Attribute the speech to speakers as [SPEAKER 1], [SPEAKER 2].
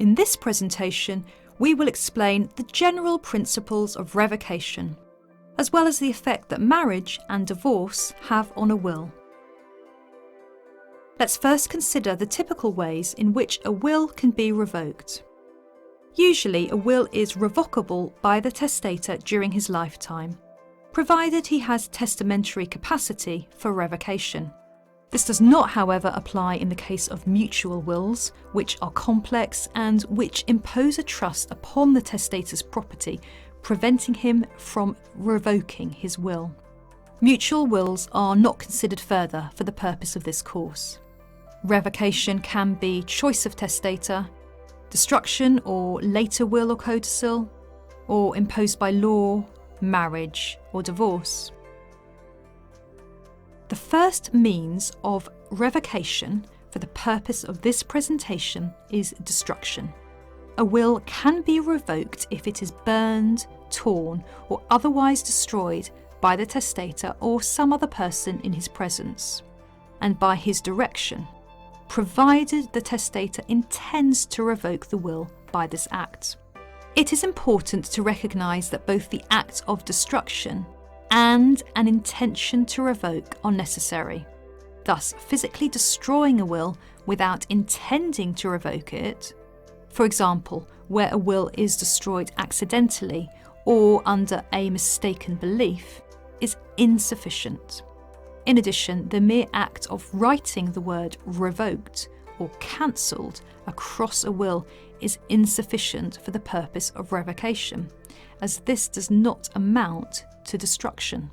[SPEAKER 1] In this presentation, we will explain the general principles of revocation, as well as the effect that marriage and divorce have on a will. Let's first consider the typical ways in which a will can be revoked. Usually, a will is revocable by the testator during his lifetime, provided he has testamentary capacity for revocation. This does not, however, apply in the case of mutual wills, which are complex and which impose a trust upon the testator's property, preventing him from revoking his will. Mutual wills are not considered further for the purpose of this course. Revocation can be choice of testator, destruction or later will or codicil, or imposed by law, marriage or divorce. The first means of revocation for the purpose of this presentation is destruction. A will can be revoked if it is burned, torn, or otherwise destroyed by the testator or some other person in his presence, and by his direction, provided the testator intends to revoke the will by this act. It is important to recognise that both the act of destruction and an intention to revoke are necessary. Thus, physically destroying a will without intending to revoke it, for example, where a will is destroyed accidentally or under a mistaken belief, is insufficient. In addition, the mere act of writing the word revoked or cancelled across a will is insufficient for the purpose of revocation, as this does not amount to destruction.